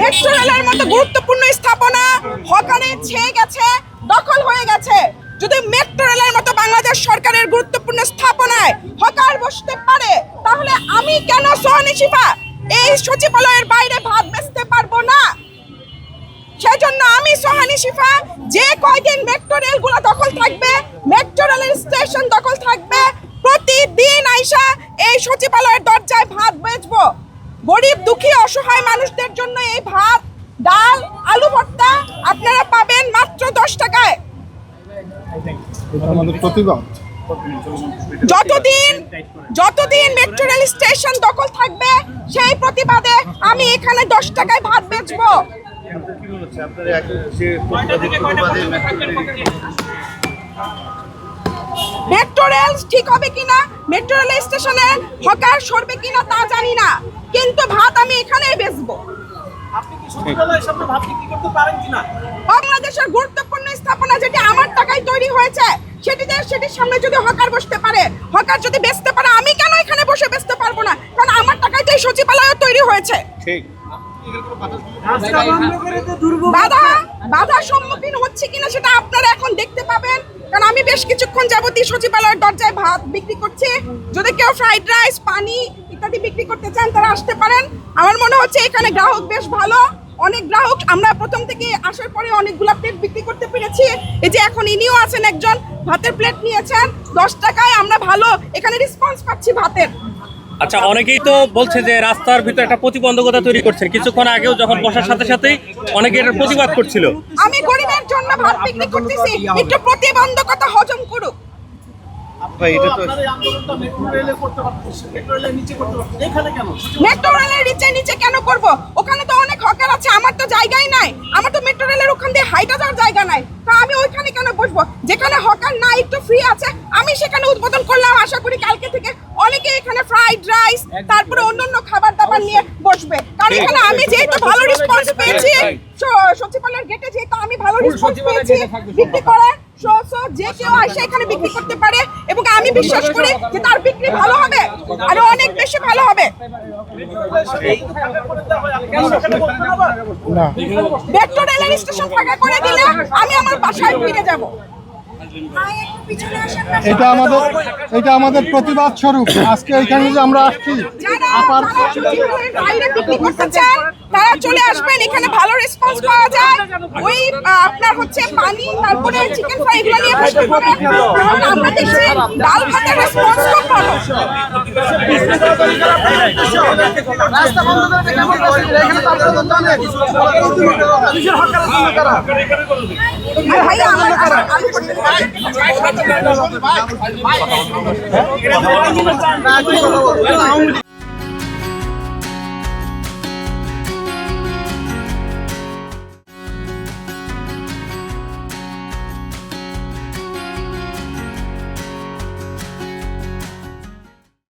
Metro রেলের মতো গুরুত্বপূর্ণ স্থাপনা হকারে ছেয়ে গেছে, দখল হয়ে গেছে। যদি মেট্রো রেলের মতো বাংলাদেশ সরকারের গুরুত্বপূর্ণ স্থাপনায় হকার বসতে পারে, তাহলে আমি কেন সোহানী শিফা এই সচিবালয়ের বাইরে ভাত বেচতে পারবো না? সেজন্য আমি সোহানী শিফা যে কয়দিন মেট্রো রেলগুলো দখল থাকবে, মেট্রো রেলের স্টেশন দখল থাকবে, প্রতিদিন আইসা এই সচিবালয়ের দরজায় ভাত বেচবো। গরিব দুঃখী অসহায় মানুষদের জন্য এই ভাত, ডাল, আলু ভর্তা আপনারা পাবেন মাত্র 10 টাকায়। যতদিন মেট্রো রেল স্টেশন দখল থাকবে, সেই প্রতিবাদে আমি এখানে 10 টাকায় ভাত বেচবো। মেট্রো রেল ঠিক হবে কিনা, মেট্রো রেল স্টেশনে হকার সরবে কিনা তা জানি না, কিন্তু ভাত আমি এখানেই বেচবো। বাংলাদেশের গুরুত্বপূর্ণ স্থাপনা যেটি আমার টাকায় তৈরি হয়েছে, সেটির সামনে যদি হকার বসতে পারে, হকার যদি বেচতে পারে, আমি কেন এখানে বসে বেচতে পারবো না? কারণ আমার টাকায় তো এই সচিবালয় তৈরি হয়েছে। বাধা সম্মুখীন হচ্ছে কিনা সেটা আপনারা এখন দেখতে পাবেন, কারণ আমি বেশ কিছুক্ষণ যাবতীয় সচিবালয়ের দরজায় ভাত বিক্রি করছি। যদি কেউ ফ্রাইড রাইস, পানি ইত্যাদি বিক্রি করতে চান, তারা আসতে পারেন। আমার মনে হচ্ছে এখানে গ্রাহক বেশ ভালো, অনেক গ্রাহক। আমরা প্রথম থেকে আসার পরে অনেকগুলো প্লেট বিক্রি করতে পেরেছি। এই যে এখন ইনিও আছেন, একজন ভাতের প্লেট নিয়েছেন 10 টাকায়। আমরা ভালো এখানে রেসপন্স পাচ্ছি ভাতের। আচ্ছা, অনেকেই তো বলছে যে রাস্তার ভিতরে একটা প্রতিবন্ধকতা তৈরি করছেন। কিছুক্ষণ আগেও যখন বসার সাথে সাথেই অনেকে এটার প্রতিবাদ করছিল। আমি গরিবের জন্য ভাত বিক্রি করতেছি, একটু প্রতিবন্ধকতা হজম করুক। মেট্রো রেলের নিচে কেন করব? ওখানে তো অনেক হকার আছে, আমার তো জায়গাই নাই। আমার তো মেট্রো রেলের ওখান দিয়ে হাইটা যাওয়ার জায়গা নাই, তো আমি ওইখানে কেন বসবো? যেখানে হকার নাই, একটু ফ্রি আছে, আমি সেখানে উদ্বোধন করলাম। আশা করি কালকে থেকে অনেকে এখানে ফ্রাইড রাইস, তারপরে অন্যান্য খাবার দাবার নিয়ে বসবে। কারণ এখানে আমি যেহেতু ভালো রেসপন্স পেয়েছি, সচিবালয়ের গেটে যেহেতু আমি ভালো রেসপন্স পেয়েছি বিক্রি করে, যে কেউ আসে এখানে বিক্রি করতে পারে, এবং আমি বিশ্বাস করি যে তার বিক্রি ভালো হবে, আরো অনেক বেশি ভালো হবে। মেট্রো রেলের স্টেশন ফাঁকা করে দিলে আমি আমার বাসায় ফিরে যাব। এটা আমাদের প্রতিবাদ স্বরূপ আজকে এখানে যে আমরা আসছি। বাইরে বিক্রি করতে চান তারা চলে আসবেন, এখানে ভালো রেসপন্স পাওয়া যায়। ওই আপনার হচ্ছে পানি, তারপরে চিকেন ফ্রাই, এগুলো নিয়ে বসতে পারেন। আমরা দেখছি ডাল ভাতের রেসপন্স খুব ভালো। ভাইয়া আমার আলু